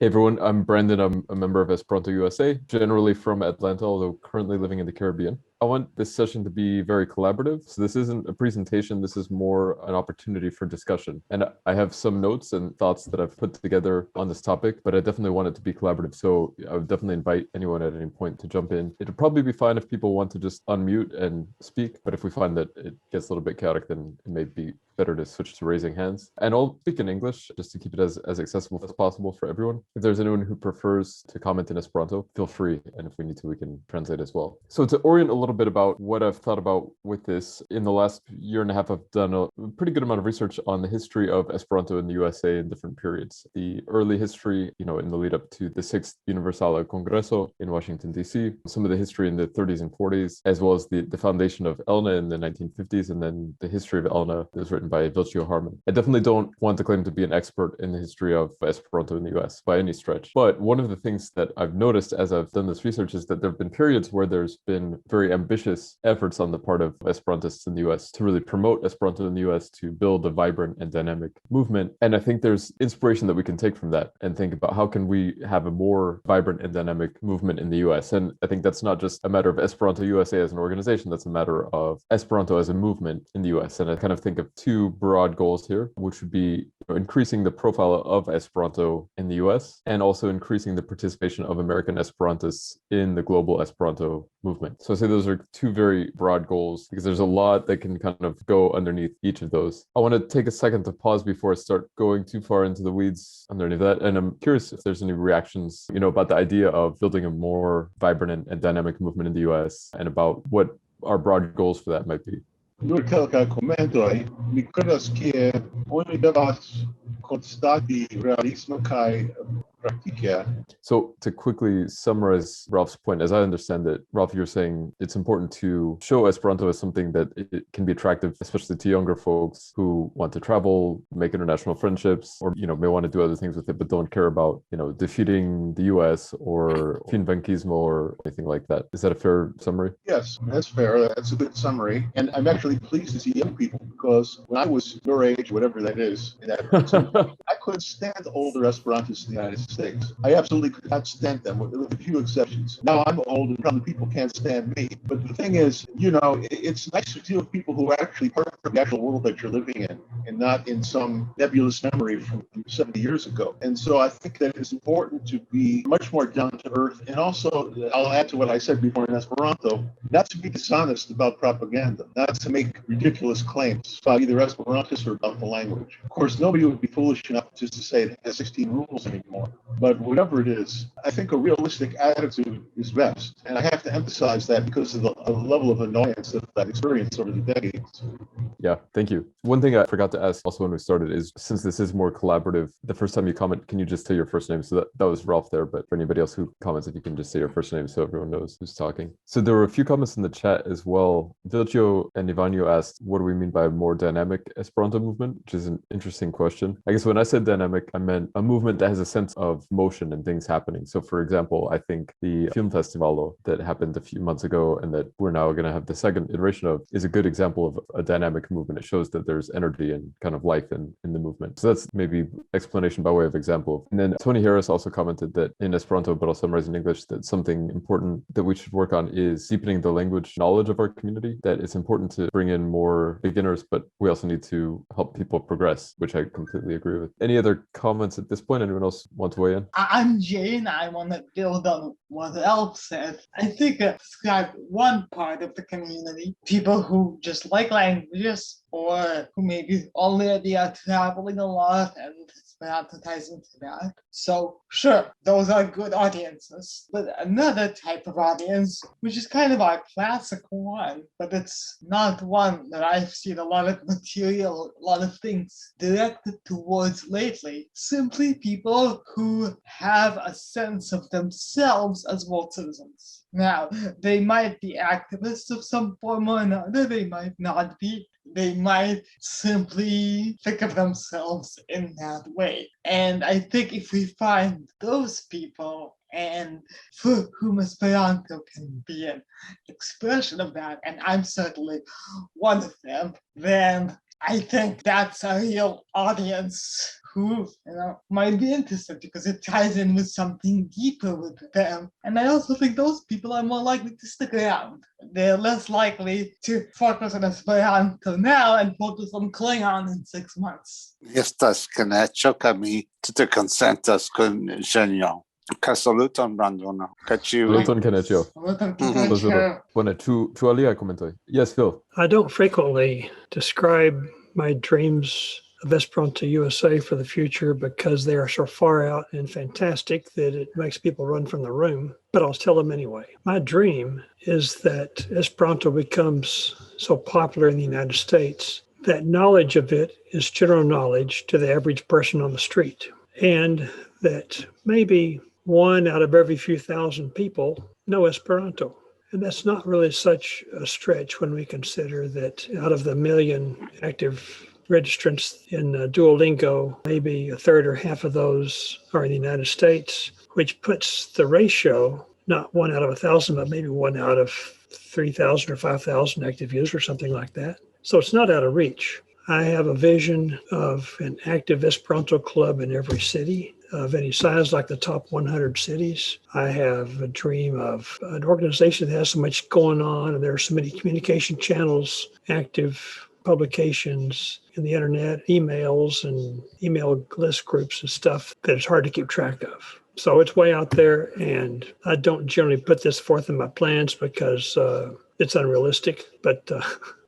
Hey everyone, I'm Brandon. I'm a member of Esperanto USA, generally from Atlanta, although currently living in the Caribbean. I want this session to be very collaborative. So this isn't a presentation, this is more an opportunity for discussion. And I have some notes and thoughts that I've put together on this topic, but I definitely want it to be collaborative. So I would definitely invite anyone at any point to jump in. It'd probably be fine if people want to just unmute and speak, but if we find that it gets a little bit chaotic, then it may be better to switch to raising hands. And I'll speak in English just to keep it as accessible as possible for everyone. If there's anyone who prefers to comment in Esperanto, feel free. And if we need to, we can translate as well. So to orient a little bit about what I've thought about with this, in the last year and a half, I've done a pretty good amount of research on the history of Esperanto in the USA in different periods. The early history, in the lead up to the 6th Universal Congreso in Washington, D.C., some of the history in the 30s and 40s, as well as the foundation of ELNA in the 1950s, and then the history of ELNA that was written by Vilchio Harman. I definitely don't want to claim to be an expert in the history of Esperanto in the US by any stretch. But one of the things that I've noticed as I've done this research is that there have been periods where there's been very ambitious efforts on the part of Esperantists in the US to really promote Esperanto in the US, to build a vibrant and dynamic movement. And I think there's inspiration that we can take from that and think about how can we have a more vibrant and dynamic movement in the US. And I think that's not just a matter of Esperanto USA as an organization, that's a matter of Esperanto as a movement in the US. And I kind of think of two broad goals here, which would be increasing the profile of Esperanto in the US and also increasing the participation of American Esperantists in the global Esperanto movement. So I say those are two very broad goals because there's a lot that can kind of go underneath each of those. I want to take a second to pause before I start going too far into the weeds underneath that. And I'm curious if there's any reactions, about the idea of building a more vibrant and dynamic movement in the US and about what our broad goals for that might be. Qualche commento aí. Mi credas que oni devas konstati realismo kaj praktike. So to quickly summarize Ralph's point, as I understand it, Ralph, you're saying it's important to show Esperanto as something that it can be attractive, especially to younger folks who want to travel, make international friendships, or, may want to do other things with it, but don't care about, defeating the US or finbanquismo or anything like that. Is that a fair summary? Yes, that's fair. That's a good summary. And I'm actually pleased to see young people because when I was your age, whatever that is, I couldn't stand older Esperantists in the United States. I absolutely could not stand them, with a few exceptions. Now I'm old and probably people can't stand me. But the thing is, it's nice to deal with people who are actually part of the actual world that you're living in and not in some nebulous memory from 70 years ago. And so I think that it's important to be much more down to earth. And also, I'll add to what I said before in Esperanto, not to be dishonest about propaganda, not to make ridiculous claims about either Esperantists or about the language. Of course, nobody would be foolish enough just to say it has 16 rules anymore. But whatever it is, I think a realistic attitude is best. And I have to emphasize that because of the level of annoyance that I've experienced over the decades. Yeah, thank you. One thing I forgot to ask also when we started is, since this is more collaborative, the first time you comment, can you just say your first name? So that was Ralph there, but for anybody else who comments, if you can just say your first name so everyone knows who's talking. So there were a few comments in the chat as well. Vilchio and Ivanio asked, what do we mean by a more dynamic Esperanto movement? Which is an interesting question. I guess when I said dynamic, I meant a movement that has a sense of motion and things happening. So for example, I think the Film Festival that happened a few months ago and that we're now going to have the second iteration of is a good example of a dynamic movement. It shows that there's energy and kind of life in the movement. So that's maybe explanation by way of example. And then Tony Harris also commented that in Esperanto, but I'll summarize in English, that something important that we should work on is deepening the language knowledge of our community, that it's important to bring in more beginners, but we also need to help people progress, which I completely agree with. Any other comments at this point? Anyone else want to weigh in? I'm Jane. I want to build on what Elf said. I think I described one part of the community, people who just like languages or who maybe already are traveling a lot and advertising to that. So sure, those are good audiences. But another type of audience, which is kind of our classic one, but it's not one that I've seen a lot of material, a lot of things directed towards lately. Simply people who have a sense of themselves as world citizens. Now, they might be activists of some form or another, they might not be. They might simply think of themselves in that way. And I think if we find those people and for whom Esperanto can be an expression of that, and I'm certainly one of them, then I think that's a real audience who might be interested because it ties in with something deeper with them. And I also think those people are more likely to stick around. They're less likely to focus on Esperanto now and focus on Klingon in 6 months. Estas connection kami te consentas con Genial. Saluton, Brandon. Saluton, Kenechio. Saluton, Pleasure. Bueno, tu alia komentoj. Yes, Phil. I don't frequently describe my dreams of Esperanto USA for the future because they are so far out and fantastic that it makes people run from the room, but I'll tell them anyway. My dream is that Esperanto becomes so popular in the United States that knowledge of it is general knowledge to the average person on the street, and that maybe 1 out of every few thousand people know Esperanto. And that's not really such a stretch when we consider that out of the 1 million active registrants in Duolingo, maybe a third or half of those are in the United States, which puts the ratio not 1 out of 1,000, but maybe 1 out of 3,000 or 5,000 active users or something like that. So it's not out of reach. I have a vision of an active Esperanto club in every city of any size, like the top 100 cities. I have a dream of an organization that has so much going on, and there are so many communication channels, active publications in the internet, emails and email list groups and stuff that it's hard to keep track of. So it's way out there, and I don't generally put this forth in my plans because it's unrealistic. But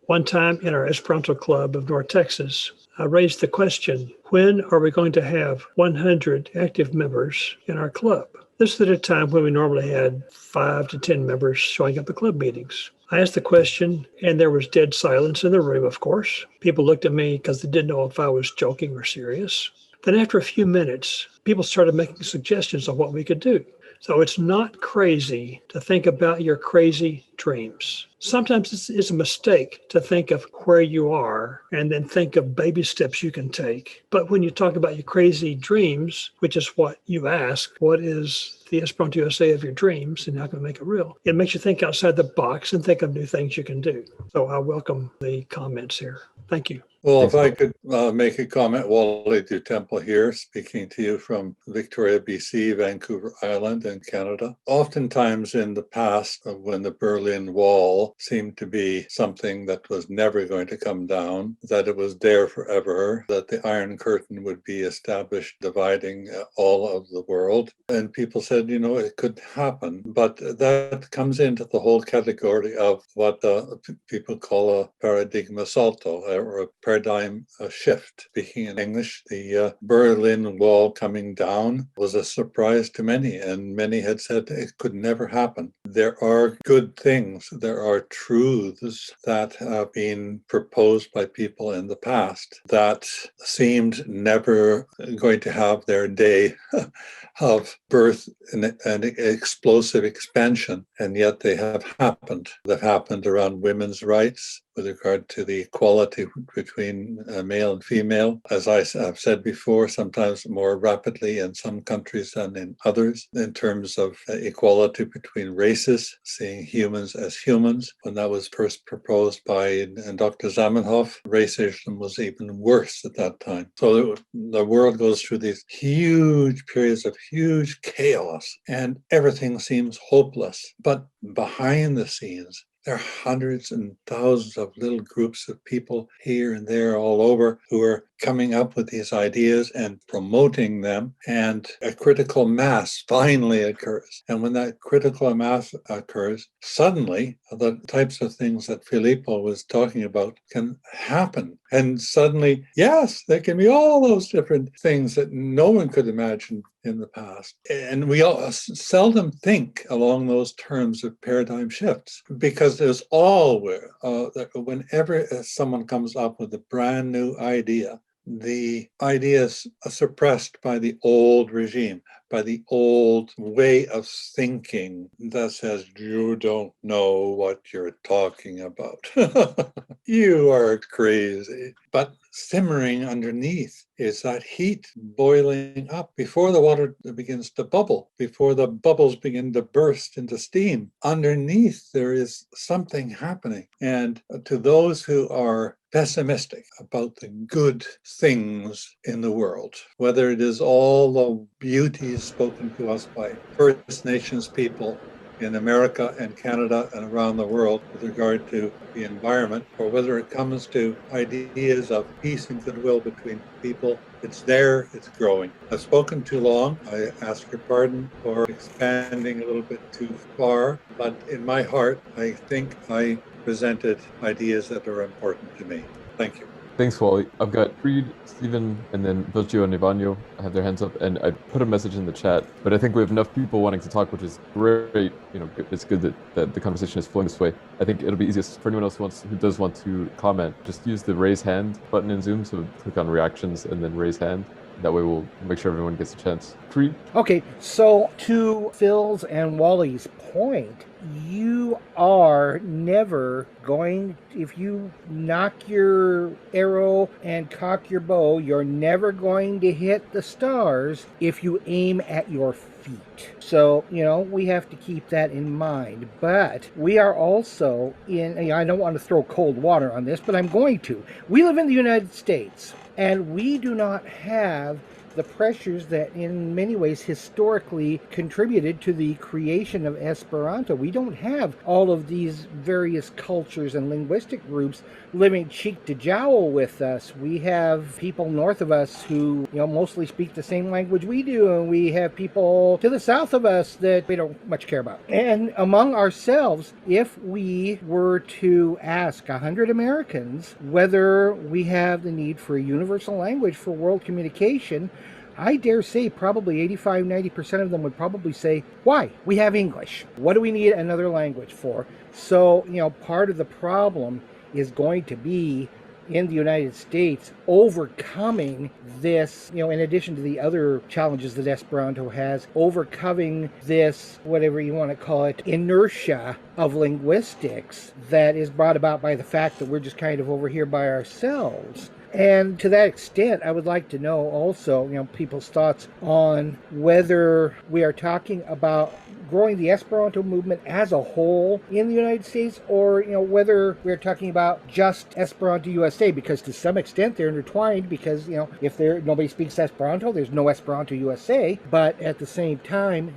one time in our Esperanto Club of North Texas, I raised the question, when are we going to have 100 active members in our club? This is at a time when we normally had 5 to 10 members showing up at club meetings. I asked the question, and there was dead silence in the room, of course. People looked at me because they didn't know if I was joking or serious. Then after a few minutes, people started making suggestions on what we could do. So it's not crazy to think about your crazy dreams. Sometimes it's a mistake to think of where you are and then think of baby steps you can take. But when you talk about your crazy dreams, which is what you ask, what is the Esperanto USA of your dreams and how can we make it real? It makes you think outside the box and think of new things you can do. So I welcome the comments here. Thank you. Well, if I could make a comment, Wally Du Temple here, speaking to you from Victoria, BC, Vancouver Island in Canada. Oftentimes in the past, when the Berlin Wall seemed to be something that was never going to come down, that it was there forever, that the Iron Curtain would be established dividing all of the world. And people said, it could happen. But that comes into the whole category of what people call a paradigma salto, or a paradigm shift. Speaking in English, the Berlin Wall coming down was a surprise to many, and many had said it could never happen. There are good things, there are truths that have been proposed by people in the past that seemed never going to have their day of birth and explosive expansion, and yet they have happened. They've happened around women's rights, with regard to the equality between male and female. As I have said before, sometimes more rapidly in some countries than in others, in terms of equality between races, seeing humans as humans. When that was first proposed by Dr. Zamenhof, racism was even worse at that time. So the world goes through these huge periods of huge chaos, and everything seems hopeless. But behind the scenes, there are hundreds and thousands of little groups of people here and there all over who are coming up with these ideas and promoting them, and a critical mass finally occurs. And when that critical mass occurs, suddenly the types of things that Filippo was talking about can happen. And suddenly, yes, there can be all those different things that no one could imagine in the past. And we all seldom think along those terms of paradigm shifts, because there's always, whenever someone comes up with a brand new idea, the idea is suppressed by the old regime. by the old way of thinking that says, you don't know what you're talking about. You are crazy. But simmering underneath is that heat boiling up before the water begins to bubble, before the bubbles begin to burst into steam. Underneath, there is something happening. And to those who are pessimistic about the good things in the world, whether it is all the beauty spoken to us by First Nations people in America and Canada and around the world with regard to the environment, or whether it comes to ideas of peace and goodwill between people, it's there, it's growing. I've spoken too long. I ask your pardon for expanding a little bit too far, but in my heart, I think I presented ideas that are important to me. Thank you. Thanks, Wally. I've got Creed, Stephen, and then Vilcio and Ivanyo have their hands up, and I put a message in the chat, but I think we have enough people wanting to talk, which is great. You know, it's good that the conversation is flowing this way. I think it'll be easiest for anyone else who does want to comment. Just use the raise hand button in Zoom, so click on reactions and then raise hand. That way we'll make sure everyone gets a chance. Creed? Okay, so to Phil's and Wally's point, you are never going, if you knock your arrow and cock your bow, you're never going to hit the stars if you aim at your feet. So, we have to keep that in mind. But we are also I don't want to throw cold water on this, but I'm going to. We live in the United States, and we do not have the pressures that in many ways historically contributed to the creation of Esperanto. We don't have all of these various cultures and linguistic groups living cheek to jowl with us. We have people north of us who mostly speak the same language we do, and we have people to the south of us that we don't much care about. And among ourselves, if we were to ask 100 Americans whether we have the need for a universal language for world communication, I dare say probably 85-90% of them would probably say, why? We have English. What do we need another language for? So, part of the problem is going to be in the United States overcoming this, in addition to the other challenges that Esperanto has, overcoming this, whatever you want to call it, inertia of linguistics that is brought about by the fact that we're just kind of over here by ourselves. And to that extent, I would like to know also, people's thoughts on whether we are talking about growing the Esperanto movement as a whole in the United States, or, whether we're talking about just Esperanto USA, because to some extent they're intertwined, because, if nobody speaks Esperanto, there's no Esperanto USA. But at the same time,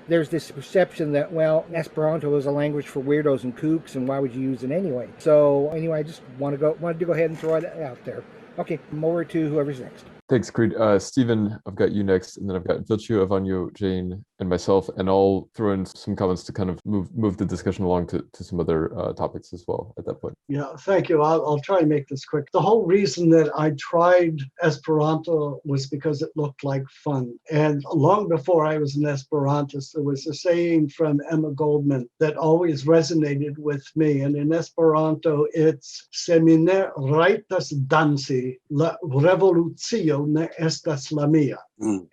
there's this perception that, Esperanto is a language for weirdos and kooks, and why would you use it anyway? So anyway, I just wanted to go ahead and throw it out there. Okay, over to whoever's next. Thanks, Creed. Stephen, I've got you next, and then I've got Vilcio, Ivanyo, Jane, and myself, and I'll throw in some comments to kind of move the discussion along to some other topics as well at that point. Yeah, thank you. I'll try and make this quick. The whole reason that I tried Esperanto was because it looked like fun. And long before I was an Esperantist, there was a saying from Emma Goldman that always resonated with me. And in Esperanto, it's "Se mi ne rajtas danci, la revolucio ne estas la mia."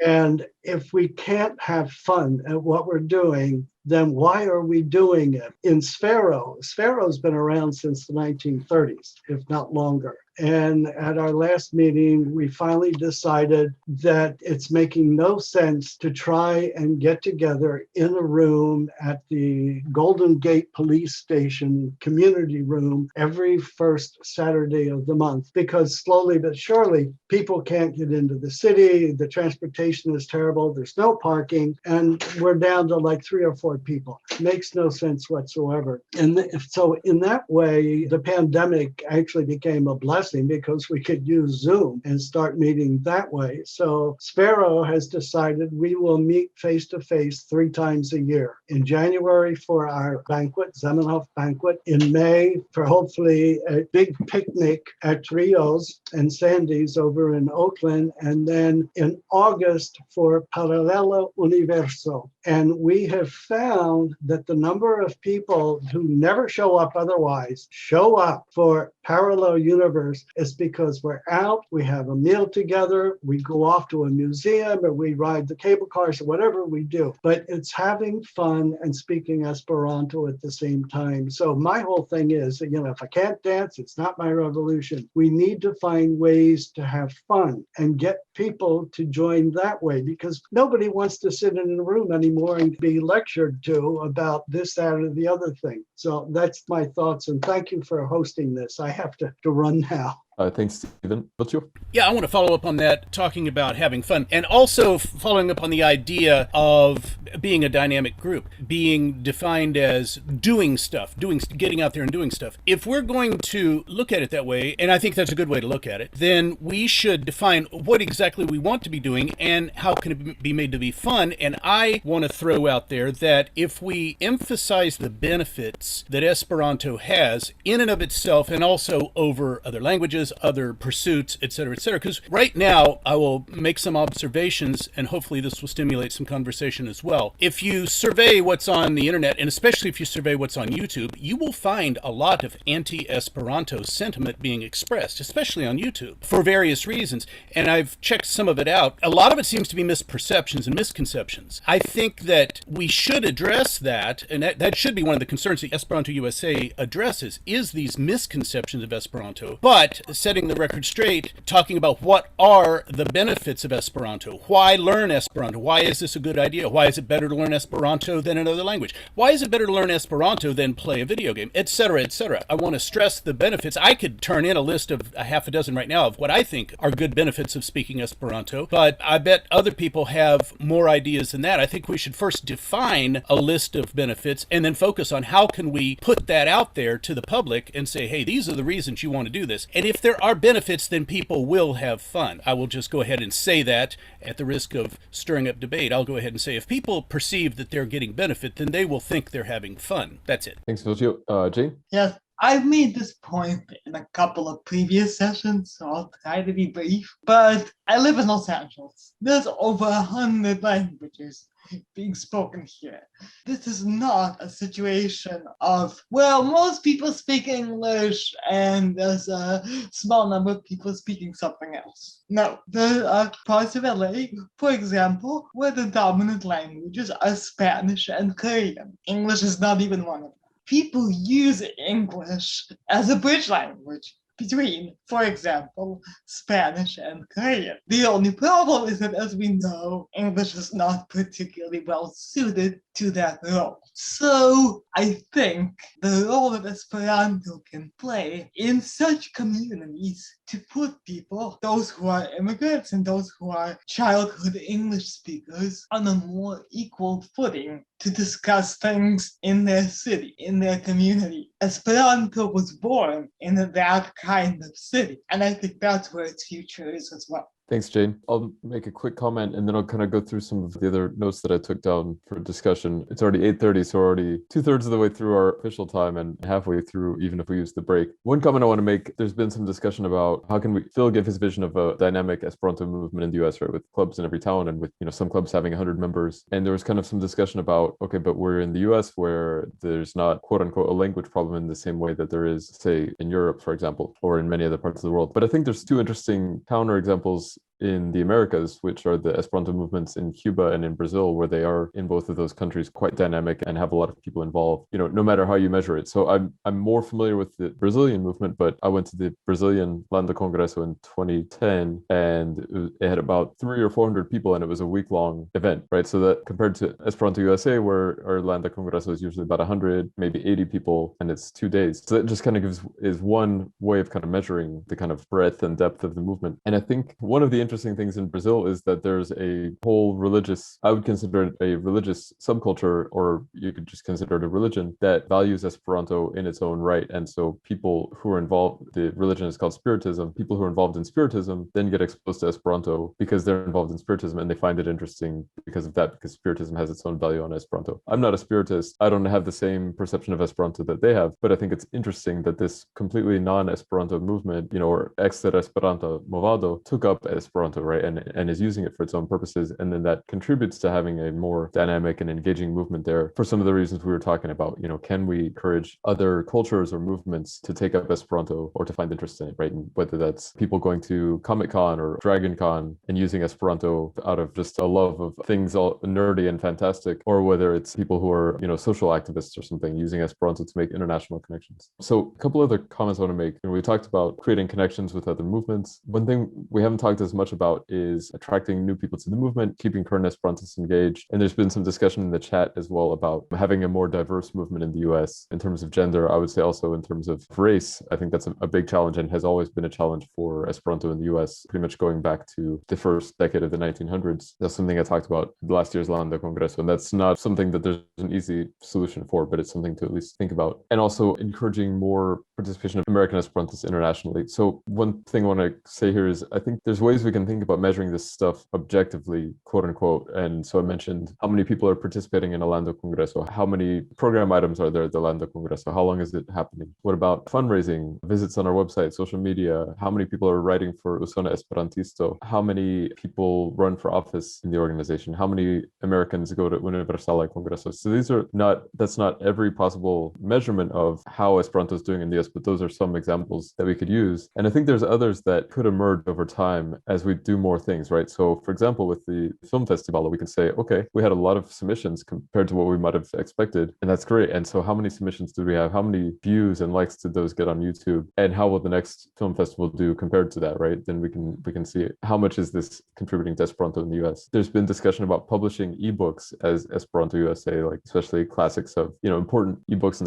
And if we can't have fun at what we're doing, then why are we doing it? In Sfero's been around since the 1930s, if not longer. And at our last meeting, we finally decided that it's making no sense to try and get together in a room at the Golden Gate Police Station community room every first Saturday of the month, because slowly but surely, people can't get into the city. The transportation is terrible. There's no parking, and we're down to like 3 or 4 people. Makes no sense whatsoever. And so in that way, the pandemic actually became a blessing, because we could use Zoom and start meeting that way. So Sparrow has decided we will meet face-to-face 3 times a year. In January for our banquet, Zamenhof banquet. In May for hopefully a big picnic at Trios and Sandy's over in Oakland. And then in August for Parallelo Universo. And we have found that the number of people who never show up otherwise show up for Parallel Universe hours is because we're out, we have a meal together, we go off to a museum, or we ride the cable cars, or whatever we do. But it's having fun and speaking Esperanto at the same time. So my whole thing is, if I can't dance, it's not my revolution. We need to find ways to have fun and get people to join that way, because nobody wants to sit in a room anymore and be lectured to about this, that, or the other thing. So that's my thoughts, and thank you for hosting this. I have to run now. Thanks, Stephen. What's your? Yeah, I want to follow up on that, talking about having fun, and also following up on the idea of being a dynamic group, being defined as doing stuff, getting out there and doing stuff. If we're going to look at it that way, and I think that's a good way to look at it, then we should define what exactly we want to be doing and how can it be made to be fun. And I want to throw out there that if we emphasize the benefits that Esperanto has in and of itself, and also over other languages, other pursuits, etc., because right now I will make some observations, and hopefully this will stimulate some conversation as well. If you survey what's on the internet, and especially if you survey what's on YouTube, you will find a lot of anti-Esperanto sentiment being expressed, especially on YouTube, for various reasons. And I've checked some of it out. A lot of it seems to be misperceptions and misconceptions. I think that we should address that, and that should be one of the concerns that Esperanto USA addresses, is these misconceptions of Esperanto. But setting the record straight, talking about what are the benefits of Esperanto. Why learn Esperanto? Why is this a good idea? Why is it better to learn Esperanto than another language? Why is it better to learn Esperanto than play a video game, etc., etc.? I want to stress the benefits. I could turn in a list of a half a dozen right now of what I think are good benefits of speaking Esperanto, but I bet other people have more ideas than that. I think we should first define a list of benefits and then focus on how can we put that out there to the public and say, hey, these are the reasons you want to do this. And if there are benefits, then people will have fun. I will just go ahead and say that at the risk of stirring up debate. I'll go ahead and say if people perceive that they're getting benefit, then they will think they're having fun. That's it. Thanks, Lucio. Jane? Yes, I've made this point in a couple of previous sessions, so I'll try to be brief. But I live in Los Angeles. There's over 100 languages being spoken here. This is not a situation of, well, most people speak English and there's a small number of people speaking something else. No, there are parts of LA, for example, where the dominant languages are Spanish and Korean. English is not even one of them. People use English as a bridge language between, for example, Spanish and Korean. The only problem is that, as we know, English is not particularly well suited to that role. So I think the role that Esperanto can play in such communities to put people, those who are immigrants and those who are childhood English speakers, on a more equal footing to discuss things in their city, in their community. Esperanto was born in that kind of city, and I think that's where its future is as well. Thanks, Jane. I'll make a quick comment and then I'll kind of go through some of the other notes that I took down for discussion. It's already 8:30, so we're already 2/3 of the way through our official time and halfway through, even if we use the break. One comment I want to make, there's been some discussion about how can Phil give his vision of a dynamic Esperanto movement in the US, right, with clubs in every town and with, some clubs having 100 members. And there was kind of some discussion about, okay, but we're in the US where there's not, quote unquote, a language problem in the same way that there is, say, in Europe, for example, or in many other parts of the world. But I think there's two interesting counter examples in the Americas, which are the Esperanto movements in Cuba and in Brazil, where they are in both of those countries quite dynamic and have a lot of people involved, no matter how you measure it. So I'm more familiar with the Brazilian movement, but I went to the Brazilian Landa Congresso in 2010 and it had about 300 or 400 people and it was a week-long event, right? So that compared to Esperanto USA, where our Landa Congresso is usually about 100, maybe 80 people, and it's 2 days. So that just kind of is one way of kind of measuring the kind of breadth and depth of the movement. And I think one of the interesting things in Brazil is that there's a whole religious, I would consider it a religious subculture, or you could just consider it a religion that values Esperanto in its own right. And so people who are involved, the religion is called Spiritism, people who are involved in Spiritism then get exposed to Esperanto because they're involved in Spiritism and they find it interesting because of that, because Spiritism has its own value on Esperanto. I'm not a Spiritist. I don't have the same perception of Esperanto that they have, but I think it's interesting that this completely non-Esperanto movement, or ex-Esperanto movado took up Esperanto Esperanto, right? And is using it for its own purposes. And then that contributes to having a more dynamic and engaging movement there for some of the reasons we were talking about. Can we encourage other cultures or movements to take up Esperanto or to find interest in it, right? And whether that's people going to Comic-Con or Dragon Con and using Esperanto out of just a love of things all nerdy and fantastic, or whether it's people who are, social activists or something using Esperanto to make international connections. So a couple other comments I want to make. We talked about creating connections with other movements. One thing we haven't talked as much about is attracting new people to the movement, keeping current Esperantists engaged. And there's been some discussion in the chat as well about having a more diverse movement in the US in terms of gender. I would say also in terms of race. I think that's a big challenge and has always been a challenge for Esperanto in the US, pretty much going back to the first decade of the 1900s. That's something I talked about last year's Landa Congreso, and that's not something that there's an easy solution for, but it's something to at least think about. And also encouraging more participation of American Esperantists internationally. So one thing I want to say here is I think there's ways we can think about measuring this stuff objectively, quote unquote. And so I mentioned how many people are participating in a Landa Congreso, how many program items are there at the Landa Congreso, how long is it happening? What about fundraising, visits on our website, social media, how many people are writing for Usona Esperantisto, how many people run for office in the organization, how many Americans go to Universala Congreso. So that's not every possible measurement of how Esperanto is doing in the US, but those are some examples that we could use. And I think there's others that could emerge over time as we do more things, right? So for example, with the film festival, we can say, okay, we had a lot of submissions compared to what we might have expected, and that's great. And so how many submissions did we have? How many views and likes did those get on YouTube? And how will the next film festival do compared to that, right? Then we can see how much is this contributing to Esperanto in the US. There's been discussion about publishing ebooks as Esperanto USA, like especially classics of, important ebooks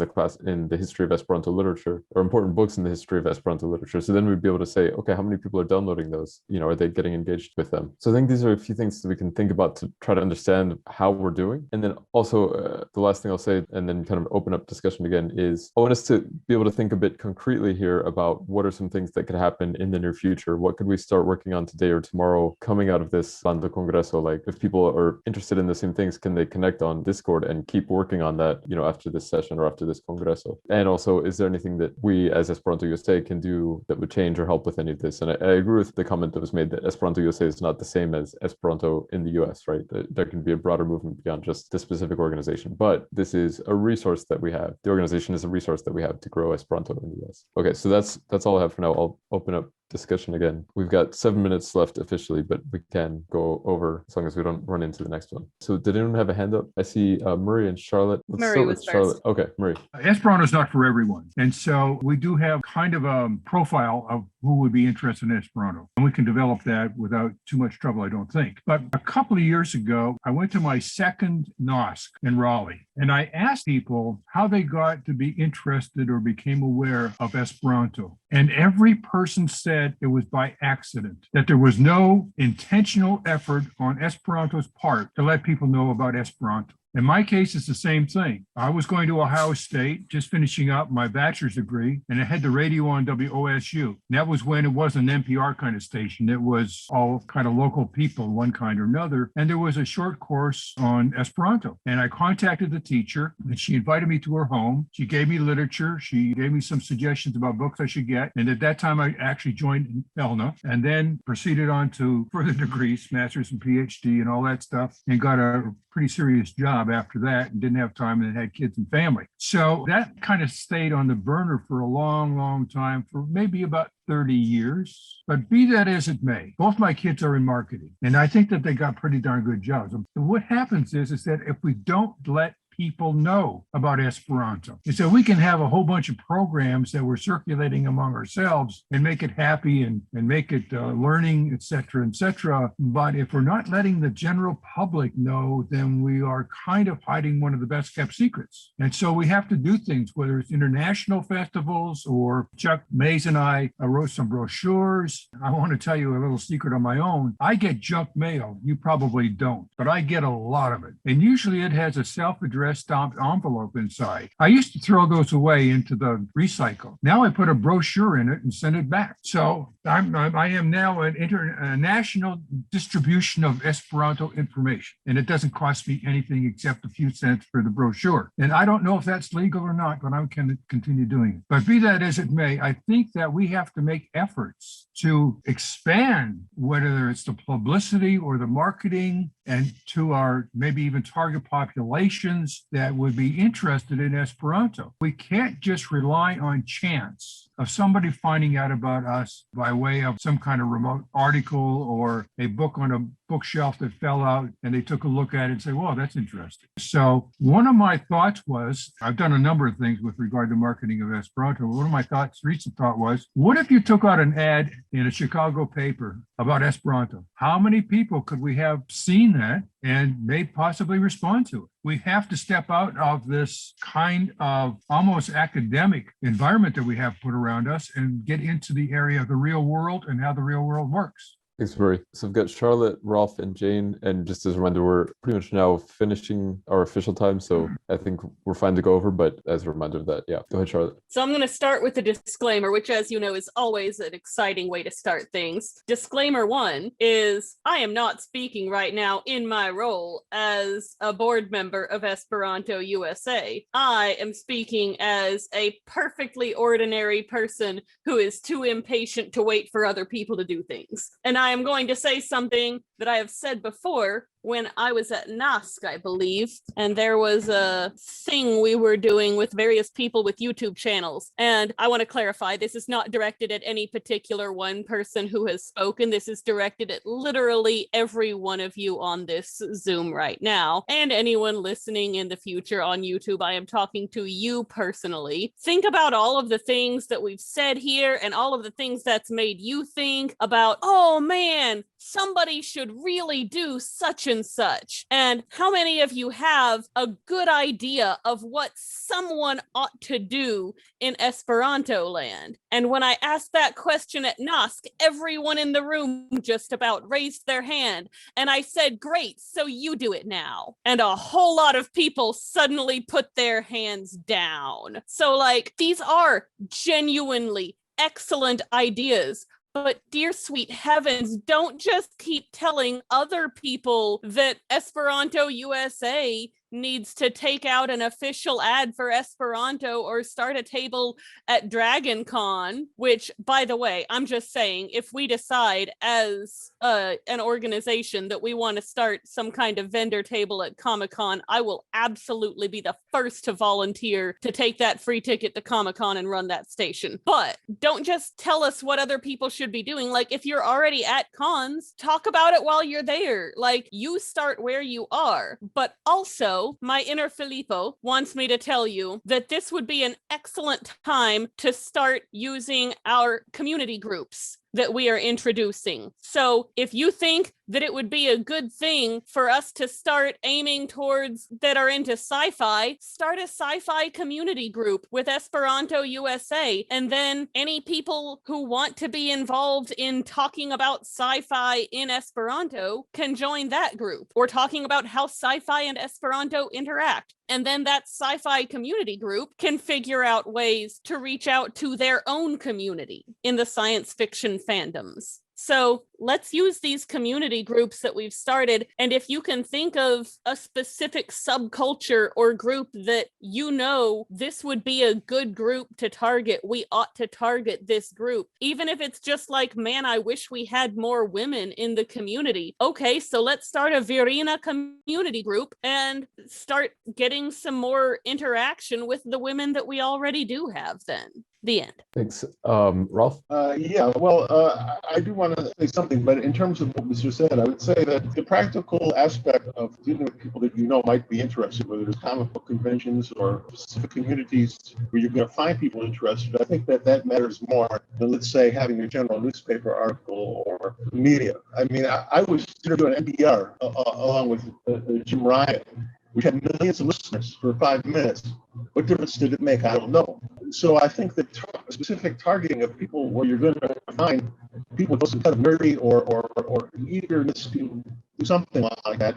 in the history of Esperanto literature, or important books in the history of Esperanto literature. So then we'd be able to say, okay, how many people are downloading those? Are they getting engaged with them? So I think these are a few things that we can think about to try to understand how we're doing. And then also the last thing I'll say, and then kind of open up discussion again, is I want us to be able to think a bit concretely here about what are some things that could happen in the near future. What could we start working on today or tomorrow coming out of this Landa Congreso? Like if people are interested in the same things, can they connect on Discord and keep working on that, after this session or after this Congreso? And also, is there anything that we as Esperanto USA can do that would change or help with any of this? And I agree with the comment that was made that Esperanto USA is not the same as Esperanto in the US, right? There can be a broader movement beyond just the specific organization, but this is a resource that we have. The organization is a resource that we have to grow Esperanto in the US. Okay, so that's all I have for now. I'll open up discussion again. We've got 7 minutes left officially, but we can go over as long as we don't run into the next one. So did anyone have a hand up? I see Murray and Charlotte. Let's Murray start was with Charlotte. first. Okay, Murray. Esperanto is not for everyone. And so we do have kind of a profile of who would be interested in Esperanto. And we can develop that without too much trouble, I don't think. But a couple of years ago, I went to my second NOSC in Raleigh, and I asked people how they got to be interested or became aware of Esperanto. And every person said it was by accident, that there was no intentional effort on Esperanto's part to let people know about Esperanto. In my case, it's the same thing. I was going to Ohio State, just finishing up my bachelor's degree, and I had the radio on WOSU. And that was when it wasn't an NPR kind of station. It was all kind of local people, one kind or another. And there was a short course on Esperanto. And I contacted the teacher, and she invited me to her home. She gave me literature. She gave me some suggestions about books I should get. And at that time, I actually joined ELNA and then proceeded on to further degrees, master's and PhD and all that stuff, and got a pretty serious job after that and didn't have time and had kids and family. So that kind of stayed on the burner for a long, long time, for maybe about 30 years. But be that as it may, both my kids are in marketing, and I think that they got pretty darn good jobs. And what happens is that if we don't let people know about Esperanto, is that we can have a whole bunch of programs that we're circulating among ourselves and make it happy and make it learning, et cetera, but if we're not letting the general public know, then we are kind of hiding one of the best kept secrets. And so we have to do things, whether it's international festivals or Chuck Mays and I wrote some brochures. I want to tell you a little secret on my own. I get junk mail. You probably don't, but I get a lot of it. And usually it has a self-addressed IRS stamped envelope inside. I used to throw those away into the recycle. Now I put a brochure in it and send it back. So I am now an international distribution of Esperanto information, and it doesn't cost me anything except a few cents for the brochure. And I don't know if that's legal or not, but I can continue doing it. But be that as it may, I think that we have to make efforts to expand, whether it's the publicity or the marketing, and to our maybe even target populations that would be interested in Esperanto. We can't just rely on chance of somebody finding out about us by way of some kind of remote article or a book on a bookshelf that fell out and they took a look at it and say, well, that's interesting. So one of my thoughts was, I've done a number of things with regard to marketing of Esperanto. One of my recent thought was, what if you took out an ad in a Chicago paper about Esperanto? How many people could we have seen that and may possibly respond to it? We have to step out of this kind of almost academic environment that we have put around us and get into the area of the real world and how the real world works. Thanks, Murray. So I've got Charlotte, Rolf, and Jane. And just as a reminder, we're pretty much now finishing our official time. So I think we're fine to go over, but as a reminder of that, yeah. Go ahead, Charlotte. So I'm going to start with a disclaimer, which, as you know, is always an exciting way to start things. Disclaimer 1 is I am not speaking right now in my role as a board member of Esperanto USA. I am speaking as a perfectly ordinary person who is too impatient to wait for other people to do things. And I am going to say something that I have said before when I was at NASC, I believe, and there was a thing we were doing with various people with YouTube channels. And I want to clarify, this is not directed at any particular one person who has spoken. This is directed at literally every one of you on this Zoom right now, and anyone listening in the future on YouTube. I am talking to you personally. Think about all of the things that we've said here and all of the things that's made you think about, oh man, somebody should really do such and such. And how many of you have a good idea of what someone ought to do in Esperanto land? And when I asked that question at NASC, everyone in the room just about raised their hand. And I said, great, so you do it now. And a whole lot of people suddenly put their hands down. So like, these are genuinely excellent ideas. But dear sweet heavens, don't just keep telling other people that Esperanto USA needs to take out an official ad for Esperanto or start a table at DragonCon, which, by the way, I'm just saying, if we decide as an organization that we want to start some kind of vendor table at Comic-Con, I will absolutely be the first to volunteer to take that free ticket to Comic-Con and run that station. But don't just tell us what other people should be doing. Like, if you're already at cons, talk about it while you're there. Like, you start where you are. But also, my inner Filippo wants me to tell you that this would be an excellent time to start using our community groups that we are introducing. So if you think that it would be a good thing for us to start aiming towards that are into sci-fi, start a sci-fi community group with Esperanto USA. And then any people who want to be involved in talking about sci-fi in Esperanto can join that group, or talking about how sci-fi and Esperanto interact. And then that sci-fi community group can figure out ways to reach out to their own community in the science fiction fandoms. So let's use these community groups that we've started. And if you can think of a specific subculture or group that you know this would be a good group to target, we ought to target this group. Even if it's just like, man, I wish we had more women in the community. Okay, so let's start a Virina community group and start getting some more interaction with the women that we already do have then. The end. Thanks. Rolf? I do want to say something, but in terms of what Mr. said, I would say that the practical aspect of dealing with people that you know might be interested, whether it's comic book conventions or specific communities where you're going to find people interested, I think that matters more than, let's say, having a general newspaper article or media. I mean, I was doing NPR along with Jim Ryan, which had millions of listeners for 5 minutes. What difference did it make? I don't know. So I think that specific targeting of people where you're going to find people with some kind of nerdy or eagerness to do something like that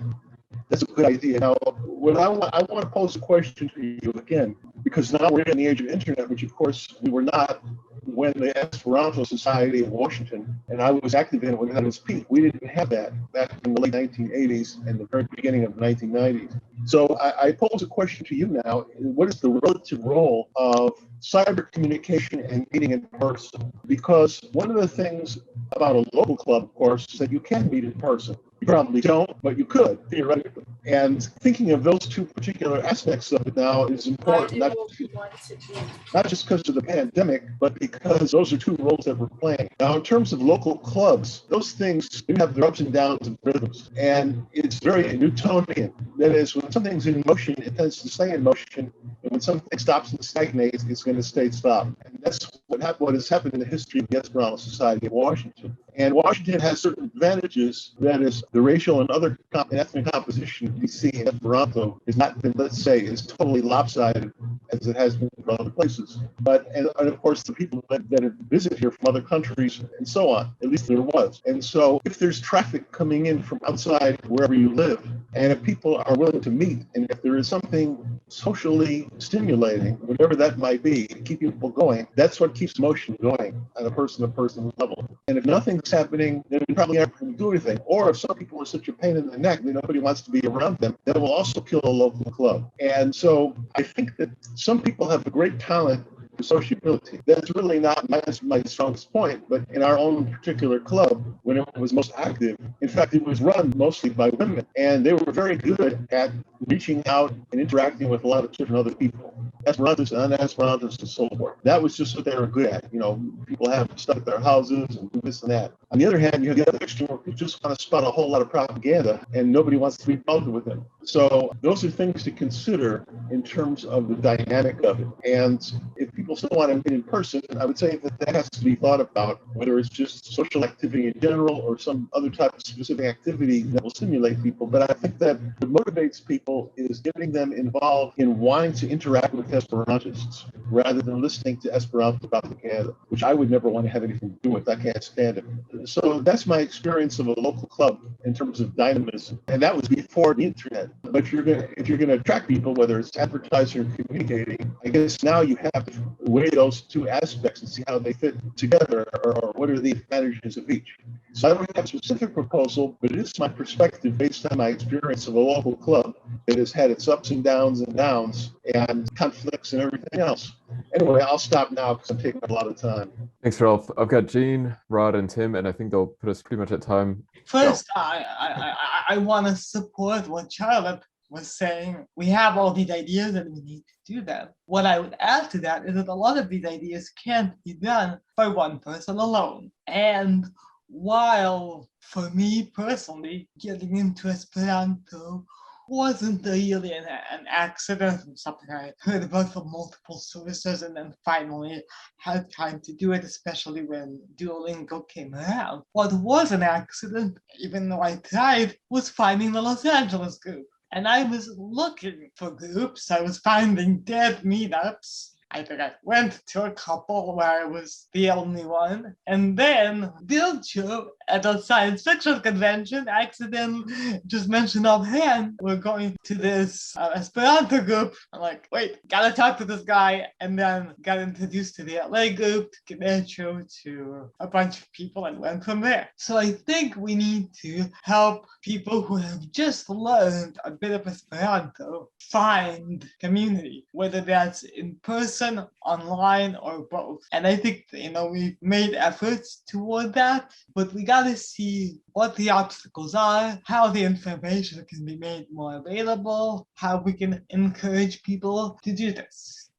That's a good idea. Now, what I want to pose a question to you again, because now we're in the age of internet, which of course we were not when the Esperanto Society of Washington, and I was active in it when it had its peak. We didn't have that back in the late 1980s and the very beginning of the 1990s. So I pose a question to you now. What is the relative role of cyber communication and meeting in person? Because one of the things about a local club, of course, is that you can meet in person. You probably don't, but you could, theoretically. And thinking of those two particular aspects of it now is important, not just because of the pandemic, but because those are two roles that we're playing. Now, in terms of local clubs, those things do have their ups and downs and rhythms. And it's very Newtonian. That is, when something's in motion, it tends to stay in motion. And when something stops and stagnates, it's going to stay stopped. And that's what has happened in the history of the Esperanto Society of Washington. And Washington has certain advantages. That is, the racial and other ethnic composition of DC and Esperanto has not been, let's say, as totally lopsided as it has been in other places. But, and of course, the people that visit here from other countries and so on, at least there was. And so if there's traffic coming in from outside wherever you live, and if people are willing to meet, and if there is something socially stimulating, whatever that might be, to keep people going, that's what keeps motion going on a person-to-person level. And if nothing's happening, then we probably aren't going to do anything. Or if some people are such a pain in the neck that nobody wants to be around them, that will also kill a local club. And so I think that some people have a great talent for sociability. That's really not my strongest point, but in our own particular club, when it was most active, in fact, it was run mostly by women, and they were very good at reaching out and interacting with a lot of different other people, Esperantists and non-Esperantists and so forth. That was just what they were good at. You know, people have stuff at their houses and do this and that. On the other hand, you have the other extreme where people just want to spout a whole lot of propaganda and nobody wants to be bothered with them. So those are things to consider in terms of the dynamic of it. And if people still want to meet in person, I would say that has to be thought about, whether it's just social activity in general or some other type of specific activity that will stimulate people. But I think that what motivates people is getting them involved in wanting to interact with Esperantists rather than listening to Esperanto propaganda, which I would never want to have anything to do with. I can't stand it. So that's my experience of a local club in terms of dynamism. And that was before the internet. But if you're going to attract people, whether it's advertising or communicating, I guess now you have to weigh those two aspects and see how they fit together, or what are the advantages of each. So I don't have a specific proposal, but it is my perspective based on my experience of a local club that has had its ups and downs and conflicts and everything else. Anyway, I'll stop now because I'm taking a lot of time. Thanks, Ralph. I've got Gene, Rod, and Tim, and I think they'll put us pretty much at time. First, I want to support what Charlotte was saying. We have all these ideas and we need to do them. What I would add to that is that a lot of these ideas can't be done by one person alone. And while for me personally, getting into Esperanto wasn't really an accident, something I heard about from multiple sources and then finally had time to do it, especially when Duolingo came around. What was an accident, even though I tried, was finding the Los Angeles group. And I was looking for groups, I was finding dead meetups. I think I went to a couple where I was the only one. And then Dilcho at a science fiction convention accidentally just mentioned offhand, we're going to this Esperanto group. I'm like, wait, gotta talk to this guy. And then got introduced to the LA group, to Dilcho, to a bunch of people, and went from there. So I think we need to help people who have just learned a bit of Esperanto find community, whether that's in person, online, or both. And I think, we've made efforts toward that, but we gotta see what the obstacles are, how the information can be made more available, how we can encourage people to do this.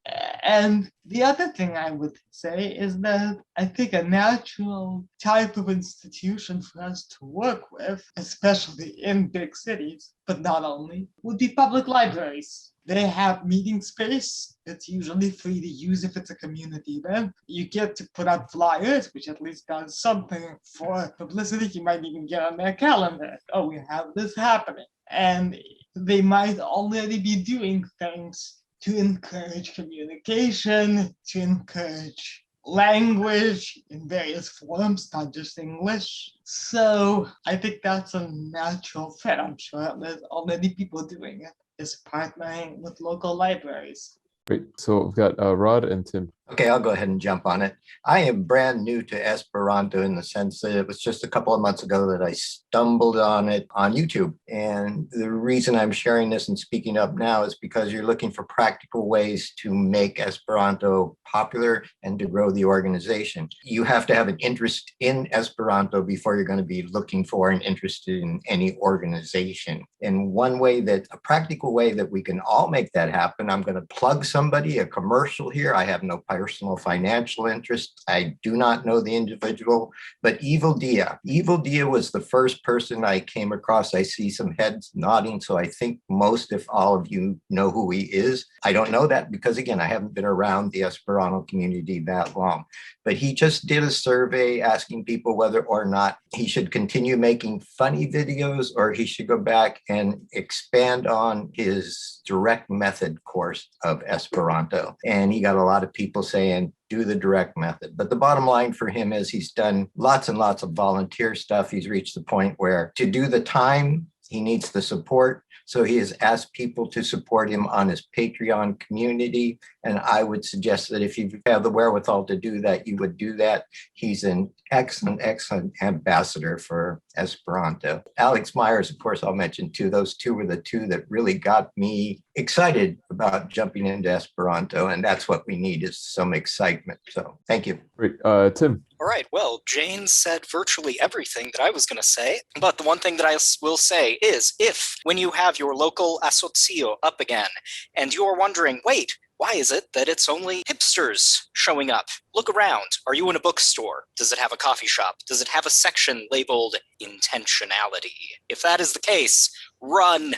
And the other thing I would say is that I think a natural type of institution for us to work with, especially in big cities, but not only, would be public libraries. They have meeting space that's usually free to use if it's a community event. You get to put up flyers, which at least does something for publicity. You might even get on their calendar, oh, we have this happening. And they might already be doing things to encourage communication, to encourage language in various forms, not just English. So I think that's a natural fit. I'm sure there's already people doing it, is partnering with local libraries. Great. So we've got Rod and Tim. Okay, I'll go ahead and jump on it. I am brand new to Esperanto in the sense that it was just a couple of months ago that I stumbled on it on YouTube. And the reason I'm sharing this and speaking up now is because you're looking for practical ways to make Esperanto popular and to grow the organization. You have to have an interest in Esperanto before you're going to be looking for and interested in any organization. And one way that, a practical way that we can all make that happen, I'm going to plug somebody, a commercial here. I have no personal financial interest. I do not know the individual, but Evil Dia. Evil Dia was the first person I came across. I see some heads nodding, so I think most, if all of you know who he is. I don't know that because, again, I haven't been around the Esperanto community that long. But he just did a survey asking people whether or not he should continue making funny videos or he should go back and expand on his direct method course of Esperanto. And he got a lot of people saying, do the direct method. But the bottom line for him is he's done lots and lots of volunteer stuff. He's reached the point where to do the time, he needs the support. So he has asked people to support him on his Patreon community. And I would suggest that if you have the wherewithal to do that, you would do that. He's an excellent, excellent ambassador for Esperanto. Alex Myers, of course, I'll mention too. Those two were the two that really got me excited about jumping into Esperanto. And that's what we need, is some excitement. So thank you. Great. Tim. All right. Well, Jane said virtually everything that I was going to say. But the one thing that I will say is, if when you have your local asocio up again and you're wondering, wait, why is it that it's only hipsters showing up? Look around. Are you in a bookstore? Does it have a coffee shop? Does it have a section labeled intentionality? If that is the case, run,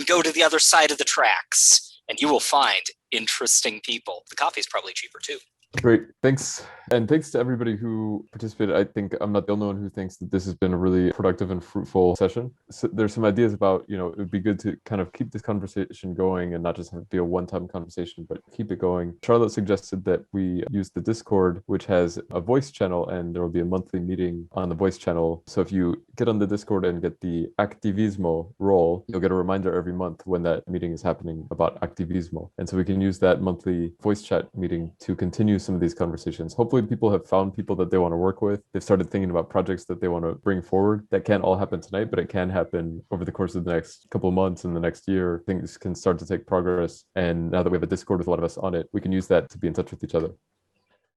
go to the other side of the tracks, and you will find interesting people. The coffee's probably cheaper too. Great. Thanks. And thanks to everybody who participated. I think I'm not the only one who thinks that this has been a really productive and fruitful session. So there's some ideas about, it would be good to kind of keep this conversation going and not just have it be a one-time conversation, but keep it going. Charlotte suggested that we use the Discord, which has a voice channel, and there will be a monthly meeting on the voice channel. So if you get on the Discord and get the Activismo role, you'll get a reminder every month when that meeting is happening about Activismo. And so we can use that monthly voice chat meeting to continue some of these conversations. Hopefully people have found people that they want to work with. They've started thinking about projects that they want to bring forward. That can't all happen tonight, but it can happen over the course of the next couple of months and the next year. Things can start to take progress. And now that we have a Discord with a lot of us on it, we can use that to be in touch with each other.